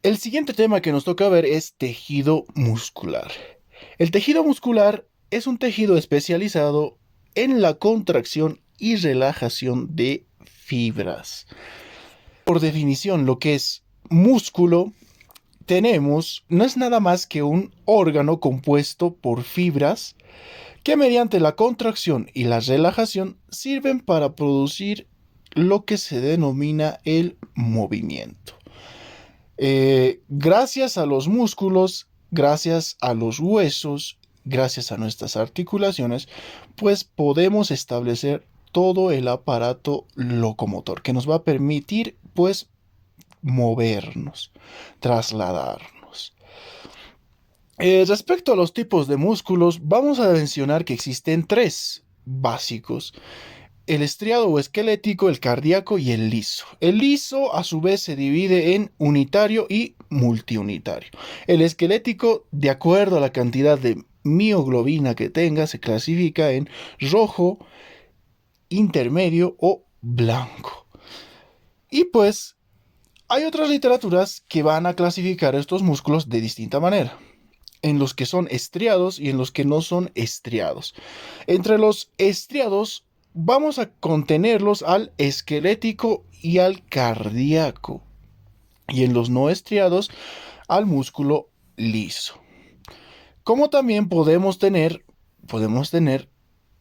El siguiente tema que nos toca ver es tejido muscular. El tejido muscular es un tejido especializado en la contracción y relajación de fibras. Por definición, lo que es músculo tenemos no es nada más que un órgano compuesto por fibras que mediante la contracción y la relajación sirven para producir lo que se denomina el movimiento. Gracias a los músculos, gracias a los huesos, gracias a nuestras articulaciones, pues podemos establecer todo el aparato locomotor que nos va a permitir pues movernos, trasladarnos. Respecto a los tipos de músculos, vamos a mencionar que existen tres básicos: el estriado o esquelético, el cardíaco y el liso. El liso a su vez se divide en unitario y multiunitario. El esquelético, de acuerdo a la cantidad de mioglobina que tenga, se clasifica en rojo, intermedio o blanco. Y pues hay otras literaturas que van a clasificar estos músculos de distinta manera, en los que son estriados y en los que no son estriados. Entre los estriados vamos a contenerlos al esquelético y al cardíaco, y en los no estriados al músculo liso. Como también podemos tener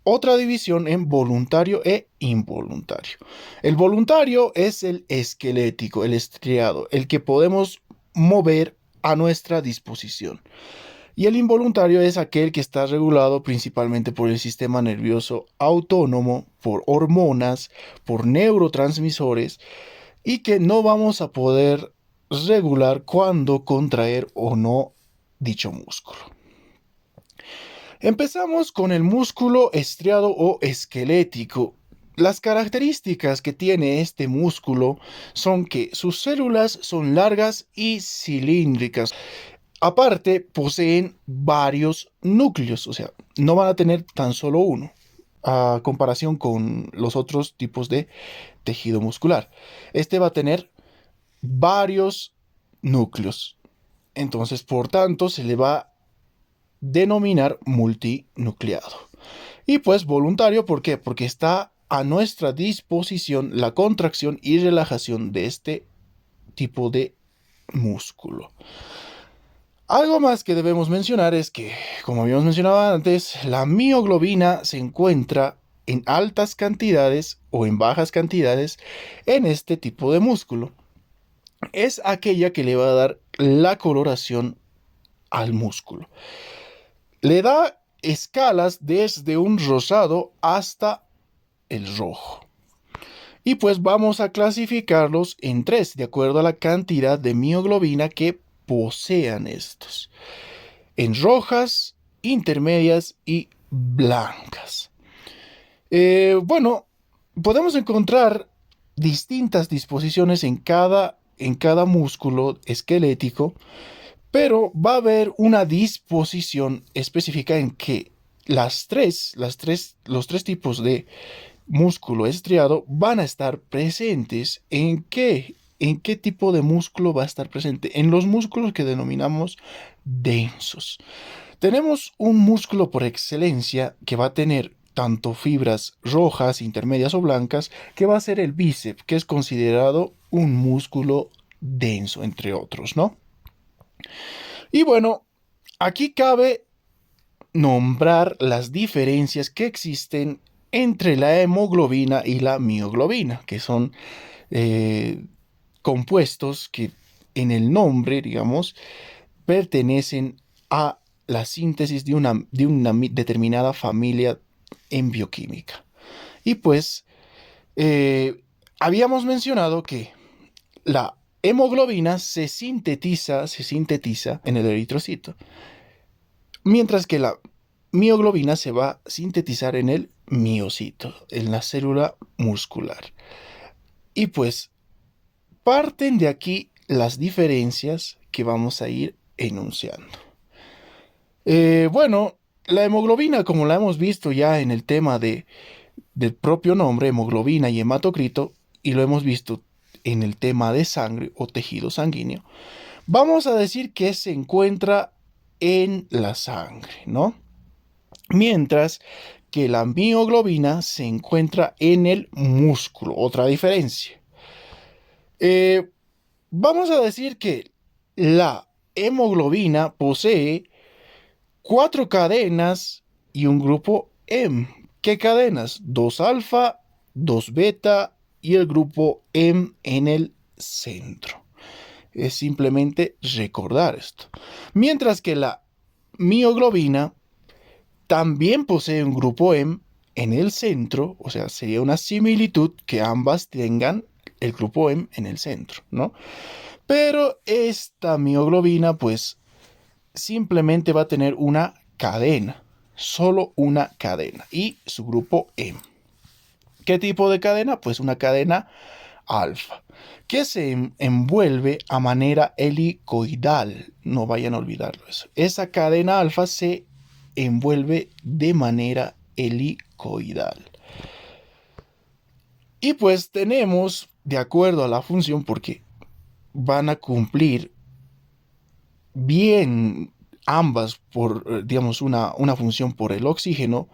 otra división en voluntario e involuntario. El voluntario es el esquelético, el estriado, el que podemos mover a nuestra disposición. Y el involuntario es aquel que está regulado principalmente por el sistema nervioso autónomo, por hormonas, por neurotransmisores, y que no vamos a poder regular cuándo contraer o no dicho músculo. Empezamos con el músculo estriado o esquelético. Las características que tiene este músculo son que sus células son largas y cilíndricas. Aparte, poseen varios núcleos, o sea, no van a tener tan solo uno, a comparación con los otros tipos de tejido muscular. Este va a tener varios núcleos. Entonces, por tanto, se le va a denominar multinucleado. Y pues voluntario, ¿por qué? Porque está a nuestra disposición la contracción y relajación de este tipo de músculo. Algo más que debemos mencionar es que, como habíamos mencionado antes, la mioglobina se encuentra en altas cantidades o en bajas cantidades en este tipo de músculo. Es aquella que le va a dar la coloración al músculo. Le da escalas desde un rosado hasta el rojo. Y pues vamos a clasificarlos en tres, de acuerdo a la cantidad de mioglobina que posean estos: en rojas, intermedias y blancas. Bueno, podemos encontrar distintas disposiciones en cada músculo esquelético, pero va a haber una disposición específica en que los tres tipos de músculo estriado van a estar presentes. ¿En qué tipo de músculo va a estar presente? En los músculos que denominamos densos. Tenemos un músculo por excelencia que va a tener tanto fibras rojas, intermedias o blancas, que va a ser el bíceps, que es considerado un músculo denso, entre otros, ¿no? Y bueno, aquí cabe nombrar las diferencias que existen entre la hemoglobina y la mioglobina, que son eh, compuestos que en el nombre, digamos, pertenecen a la síntesis de una determinada familia en bioquímica. Y pues habíamos mencionado que la hemoglobina se sintetiza en el eritrocito, mientras que la mioglobina se va a sintetizar en el miocito, en la célula muscular. Y pues parten de aquí las diferencias que vamos a ir enunciando. Bueno, la hemoglobina, como la hemos visto ya en el tema del propio nombre, hemoglobina y hematocrito, y lo hemos visto en el tema de sangre o tejido sanguíneo, vamos a decir que se encuentra en la sangre, ¿no? Mientras que la mioglobina se encuentra en el músculo. Otra diferencia. Eh, Vamos a decir que la hemoglobina posee 4 cadenas y un grupo M. ¿Qué cadenas? 2 alfa, 2 beta y el grupo M en el centro. Es simplemente recordar esto. Mientras que la mioglobina también posee un grupo M en el centro, o sea, sería una similitud que ambas tengan el grupo M en el centro, ¿no? Pero esta mioglobina, pues, simplemente va a tener una cadena, solo una cadena, y su grupo M. ¿Qué tipo de cadena? Pues una cadena alfa, que se envuelve a manera helicoidal. No vayan a olvidarlo eso. Esa cadena alfa se envuelve de manera helicoidal. Y pues tenemos, de acuerdo a la función, porque van a cumplir bien ambas por, digamos, una función por el oxígeno,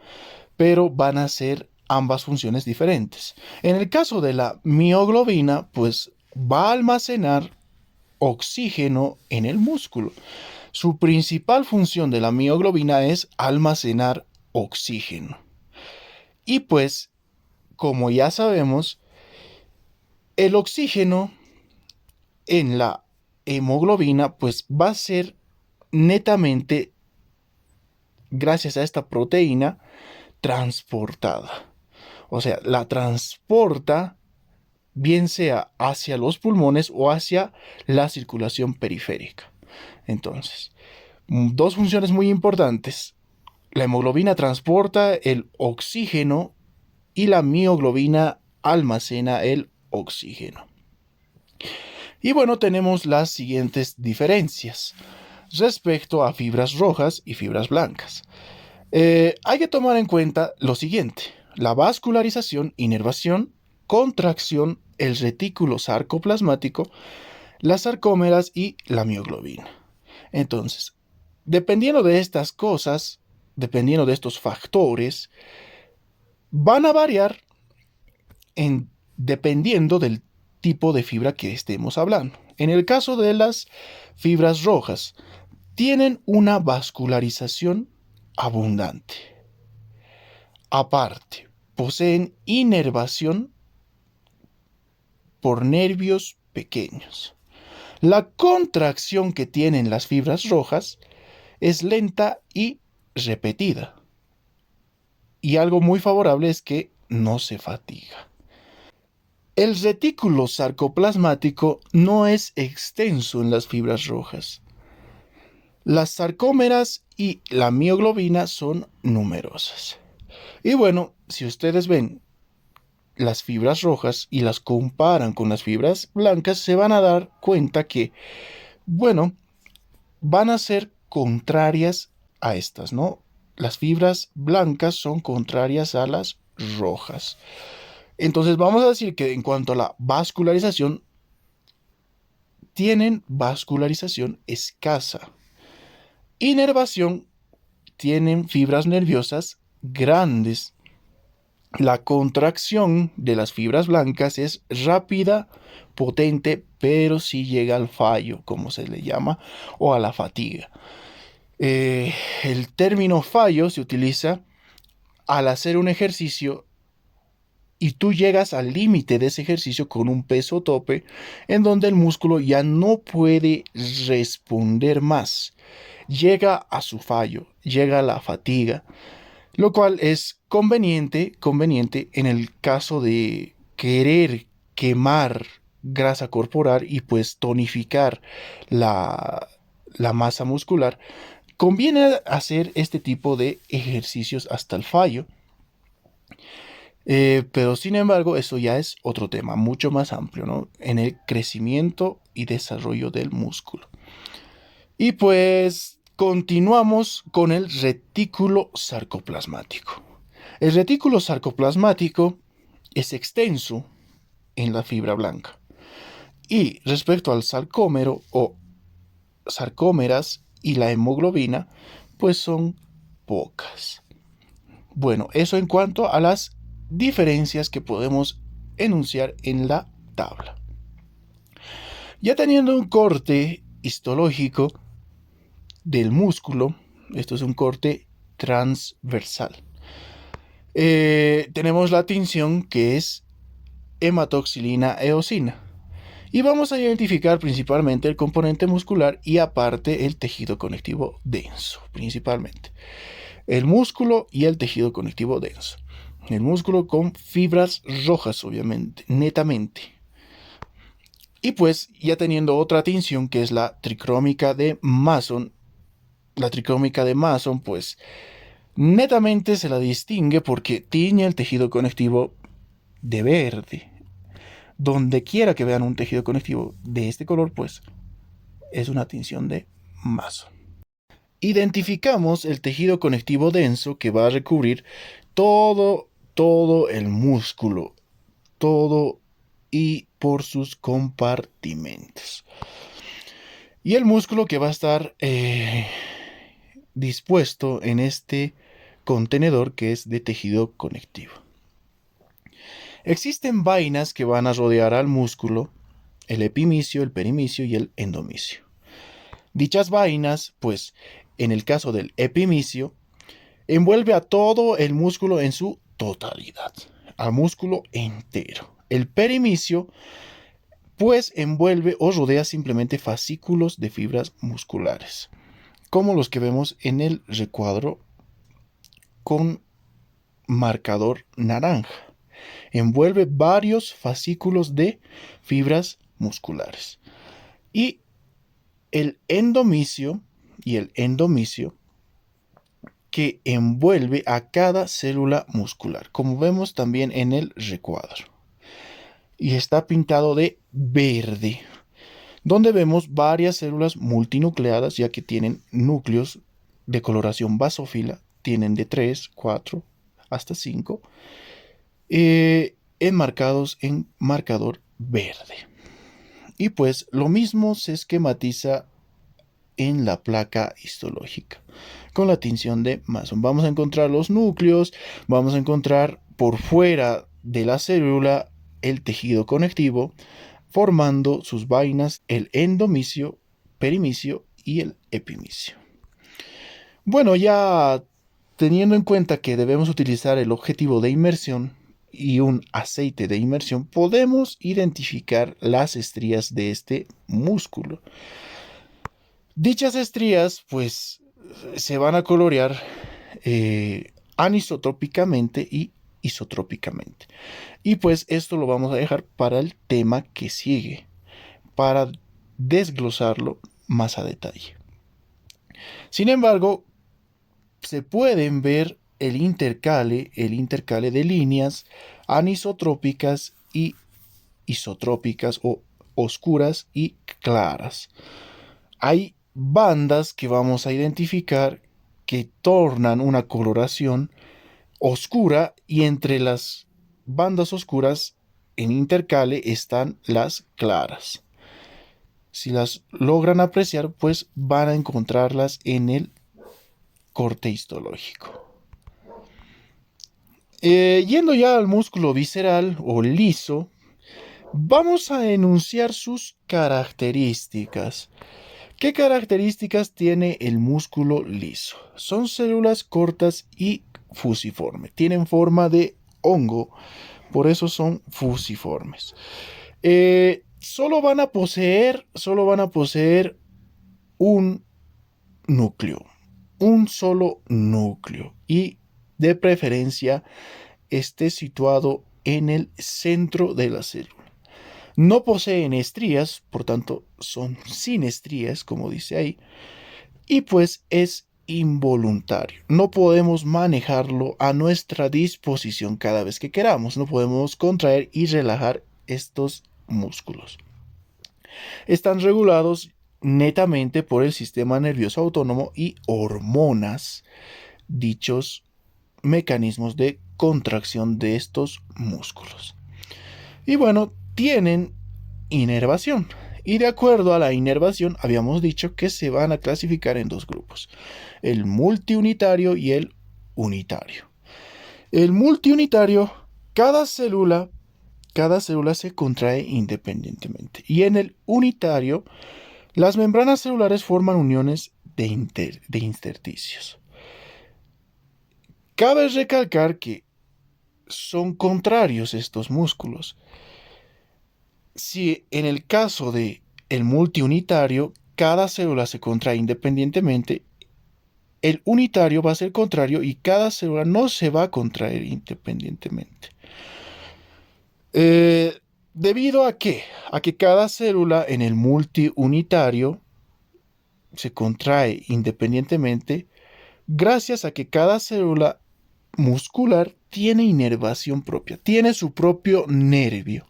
pero van a ser ambas funciones diferentes. En el caso de la mioglobina, pues va a almacenar oxígeno en el músculo. Su principal función de la mioglobina es almacenar oxígeno. Y pues, como ya sabemos, el oxígeno en la hemoglobina pues va a ser netamente gracias a esta proteína transportada. O sea, la transporta bien sea hacia los pulmones o hacia la circulación periférica. Entonces, dos funciones muy importantes. La hemoglobina transporta el oxígeno y la mioglobina almacena el oxígeno. Y bueno, tenemos las siguientes diferencias respecto a fibras rojas y fibras blancas. Hay que tomar en cuenta lo siguiente: la vascularización, inervación, contracción, el retículo sarcoplasmático, las sarcómeras y la mioglobina. Entonces, dependiendo de estas cosas, dependiendo de estos factores, van a variar dependiendo del tipo de fibra que estemos hablando. En el caso de las fibras rojas, tienen una vascularización abundante. Aparte, poseen inervación por nervios pequeños. La contracción que tienen las fibras rojas es lenta y repetida. Y algo muy favorable es que no se fatiga. El retículo sarcoplasmático no es extenso en las fibras rojas. Las sarcómeras y la mioglobina son numerosas. Y bueno, si ustedes ven las fibras rojas y las comparan con las fibras blancas, se van a dar cuenta que, bueno, van a ser contrarias a estas, ¿no? Las fibras blancas son contrarias a las rojas. Entonces vamos a decir que en cuanto a la vascularización, tienen vascularización escasa. Inervación, tienen fibras nerviosas grandes. La contracción de las fibras blancas es rápida, potente, pero sí llega al fallo, como se le llama, o a la fatiga. El término fallo se utiliza al hacer un ejercicio y tú llegas al límite de ese ejercicio con un peso tope en donde el músculo ya no puede responder más. Llega a su fallo, llega a la fatiga, lo cual es conveniente en el caso de querer quemar grasa corporal y pues tonificar la masa muscular. Conviene hacer este tipo de ejercicios hasta el fallo. Pero sin embargo, eso ya es otro tema, mucho más amplio, ¿no? En el crecimiento y desarrollo del músculo. Y pues continuamos con el retículo sarcoplasmático. El retículo sarcoplasmático es extenso en la fibra blanca. Y respecto al sarcómero o sarcómeras y la hemoglobina, pues son pocas. Bueno, eso en cuanto a las diferencias que podemos enunciar en la tabla. Ya teniendo un corte histológico del músculo, esto es un corte transversal. Tenemos la tinción que es hematoxilina eosina. Y vamos a identificar principalmente el componente muscular y aparte el tejido conectivo denso, principalmente. El músculo y el tejido conectivo denso. El músculo con fibras rojas, obviamente, netamente. Y pues ya teniendo otra tinción que es la tricrómica de Mason. La tricrómica de Mason, pues netamente se la distingue porque tiñe el tejido conectivo de verde. Donde quiera que vean un tejido conectivo de este color, pues es una tinción de Mason. Identificamos el tejido conectivo denso que va a recubrir todo el músculo, todo y por sus compartimentos. Y el músculo que va a estar dispuesto en este contenedor que es de tejido conectivo. Existen vainas que van a rodear al músculo, el epimicio, el perimicio y el endomicio. Dichas vainas, pues, en el caso del epimicio, envuelve a todo el músculo en su totalidad, al músculo entero. El perimicio, pues, envuelve o rodea simplemente fascículos de fibras musculares, como los que vemos en el recuadro con marcador naranja. Envuelve varios fascículos de fibras musculares. Y el endomicio que envuelve a cada célula muscular, como vemos también en el recuadro. Y está pintado de verde, donde vemos varias células multinucleadas, ya que tienen núcleos de coloración basófila, tienen de 3, 4 hasta 5, enmarcados en marcador verde. Y pues lo mismo se esquematiza en la placa histológica con la tinción de Mason. Vamos a encontrar los núcleos, vamos a encontrar por fuera de la célula el tejido conectivo, formando sus vainas el endomicio, perimicio y el epimicio. Bueno, ya teniendo en cuenta que debemos utilizar el objetivo de inmersión y un aceite de inmersión, podemos identificar las estrías de este músculo. Dichas estrías, pues, se van a colorear anisotrópicamente y isotrópicamente. Y pues esto lo vamos a dejar para el tema que sigue, para desglosarlo más a detalle. Sin embargo, se pueden ver el intercale de líneas anisotrópicas y isotrópicas o oscuras y claras. Hay bandas que vamos a identificar que tornan una coloración oscura y entre las bandas oscuras en intercale están las claras. Si las logran apreciar, pues van a encontrarlas en el corte histológico. Yendo ya al músculo visceral o liso, vamos a enunciar sus características. ¿Qué características tiene el músculo liso? Son células cortas y fusiformes. Tienen forma de hongo, por eso son fusiformes. Solo van a poseer un núcleo, un solo núcleo, y de preferencia esté situado en el centro de la célula. No poseen estrías, por tanto son sin estrías, como dice ahí, y pues es involuntario. No podemos manejarlo a nuestra disposición cada vez que queramos. No podemos contraer y relajar estos músculos. Están regulados netamente por el sistema nervioso autónomo y hormonas, dichos mecanismos de contracción de estos músculos. Y bueno, tienen inervación. Y de acuerdo a la inervación, habíamos dicho que se van a clasificar en dos grupos: el multiunitario y el unitario. El multiunitario, cada célula se contrae independientemente. Y en el unitario, las membranas celulares forman uniones de intersticios. Cabe recalcar que son contrarios estos músculos. Si en el caso de el multiunitario, cada célula se contrae independientemente, el unitario va a ser contrario y cada célula no se va a contraer independientemente. ¿Debido a qué? A que cada célula en el multiunitario se contrae independientemente gracias a que cada célula muscular tiene inervación propia, tiene su propio nervio.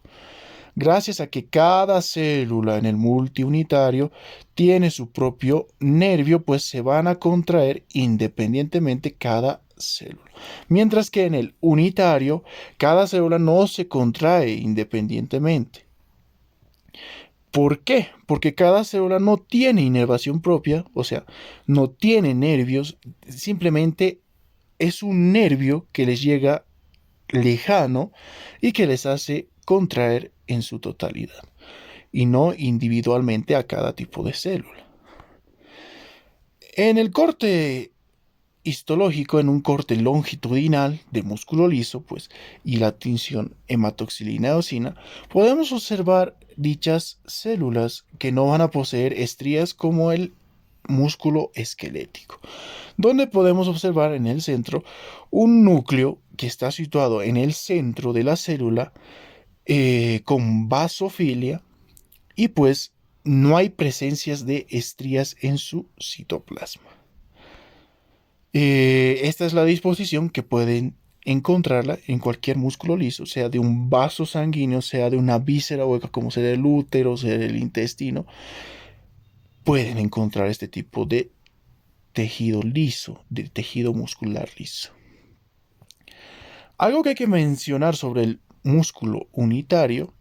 Gracias a que cada célula en el multiunitario tiene su propio nervio, pues se van a contraer independientemente cada célula. Mientras que en el unitario, cada célula no se contrae independientemente. ¿Por qué? Porque cada célula no tiene inervación propia, o sea, no tiene nervios, simplemente es un nervio que les llega lejano y que les hace contraer en su totalidad y no individualmente a cada tipo de célula. En el corte histológico, en un corte longitudinal de músculo liso, pues, y la tinción hematoxilina eosina, podemos observar dichas células que no van a poseer estrías como el músculo esquelético, donde podemos observar en el centro un núcleo que está situado en el centro de la célula con basofilia y pues no hay presencias de estrías en su citoplasma. Esta es la disposición que pueden encontrarla en cualquier músculo liso, sea de un vaso sanguíneo, sea de una víscera hueca como sea el útero, sea el intestino. Pueden encontrar este tipo de tejido liso, de tejido muscular liso. Algo que hay que mencionar sobre el músculo unitario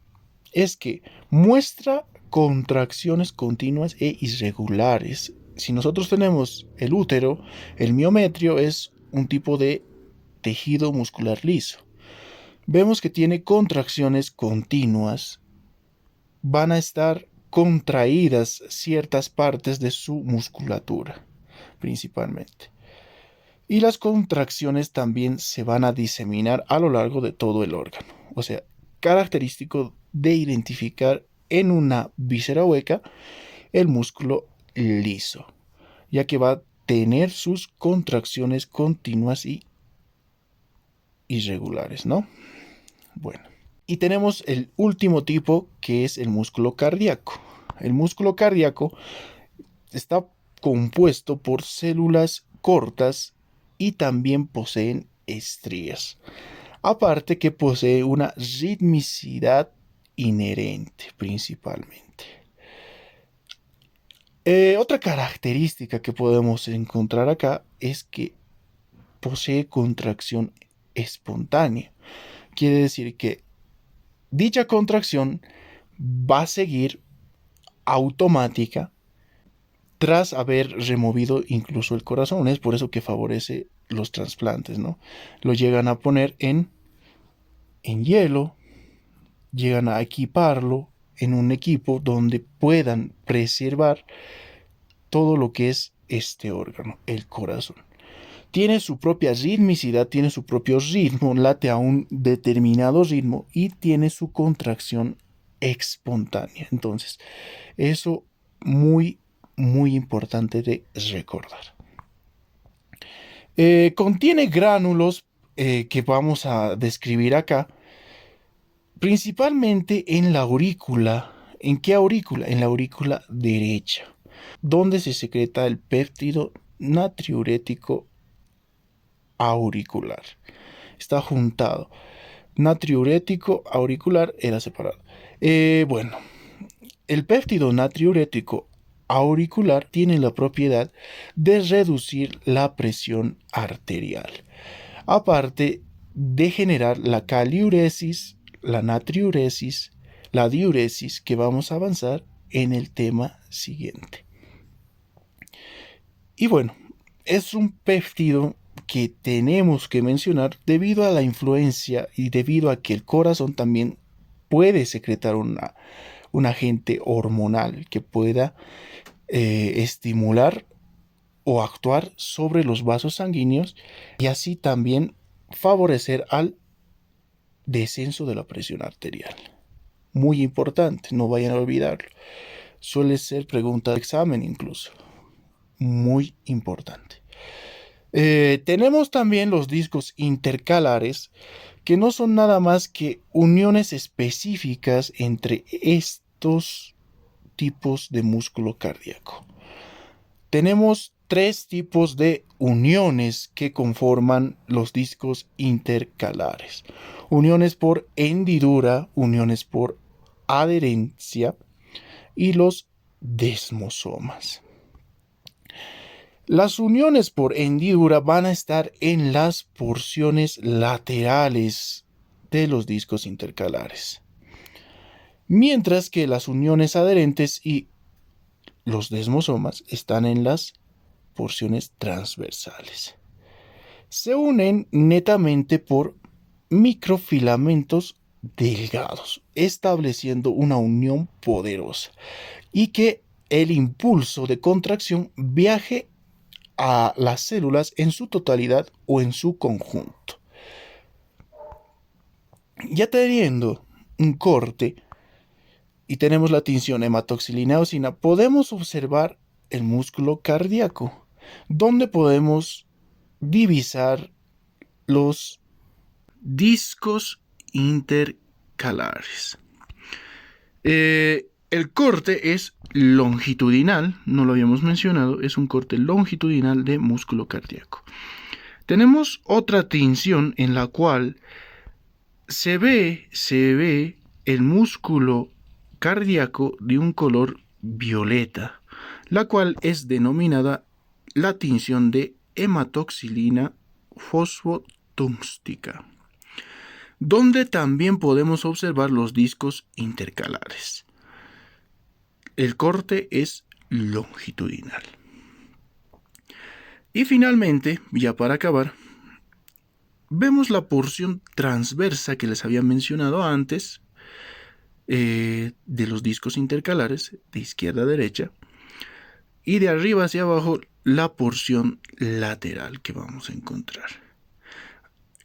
es que muestra contracciones continuas e irregulares. Si nosotros tenemos el útero, el miometrio es un tipo de tejido muscular liso. Vemos que tiene contracciones continuas. Van a estar contraídas ciertas partes de su musculatura, principalmente. Y las contracciones también se van a diseminar a lo largo de todo el órgano. O sea, característico de identificar en una víscera hueca el músculo liso, ya que va a tener sus contracciones continuas y irregulares, ¿no? Bueno, y tenemos el último tipo, que es el músculo cardíaco. El músculo cardíaco está compuesto por células cortas y también poseen estrías. Aparte que posee una ritmicidad inherente principalmente. Otra característica que podemos encontrar acá es que posee contracción espontánea. Quiere decir que dicha contracción va a seguir automática tras haber removido incluso el corazón. Es por eso que favorece los trasplantes, ¿no? Lo llegan a poner en hielo, llegan a equiparlo en un equipo donde puedan preservar todo lo que es este órgano, el corazón. Tiene su propia ritmicidad, tiene su propio ritmo, late a un determinado ritmo y tiene su contracción espontánea. Entonces, eso muy, muy importante de recordar. Contiene gránulos que vamos a describir acá, principalmente en la aurícula. ¿En qué aurícula? En la aurícula derecha, donde se secreta el péptido natriurético auricular. Está juntado. Natriurético auricular era separado. Bueno, el péptido natriurético auricular tiene la propiedad de reducir la presión arterial, aparte de generar la caliuresis, la natriuresis, la diuresis, que vamos a avanzar en el tema siguiente. Y bueno, es un péptido que tenemos que mencionar debido a la influencia y debido a que el corazón también puede secretar un agente hormonal que pueda estimular o actuar sobre los vasos sanguíneos y así también favorecer al descenso de la presión arterial. Muy importante, no vayan a olvidarlo. Suele ser pregunta de examen incluso. Muy importante. Tenemos también los discos intercalares, que no son nada más que uniones específicas entre estos tipos de músculo cardíaco. Tenemos 3 tipos de uniones que conforman los discos intercalares. Uniones por hendidura, uniones por adherencia y los desmosomas. Las uniones por hendidura van a estar en las porciones laterales de los discos intercalares, mientras que las uniones adherentes y los desmosomas están en las porciones transversales. Se unen netamente por microfilamentos delgados, estableciendo una unión poderosa y que el impulso de contracción viaje a las células en su totalidad o en su conjunto. Ya teniendo un corte y tenemos la tinción hematoxilina-eosina, podemos observar el músculo cardíaco, donde podemos divisar los discos intercalares. El corte es longitudinal, no lo habíamos mencionado, es un corte longitudinal de músculo cardíaco. Tenemos otra tinción en la cual se ve el músculo cardíaco de un color violeta, la cual es denominada la tinción de hematoxilina fosfotungstica, donde también podemos observar los discos intercalares. El corte es longitudinal. Y finalmente, ya para acabar, vemos la porción transversa que les había mencionado antes, de los discos intercalares, de izquierda a derecha, y de arriba hacia abajo la porción lateral que vamos a encontrar.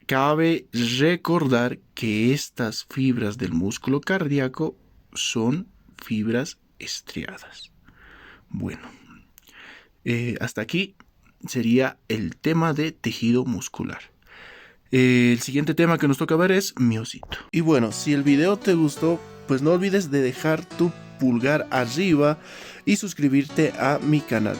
Cabe recordar que estas fibras del músculo cardíaco son fibras estriadas. Bueno, hasta aquí sería el tema de tejido muscular. El siguiente tema que nos toca ver es miocito. Y bueno, si el video te gustó, pues no olvides de dejar tu pulgar arriba y suscribirte a mi canal.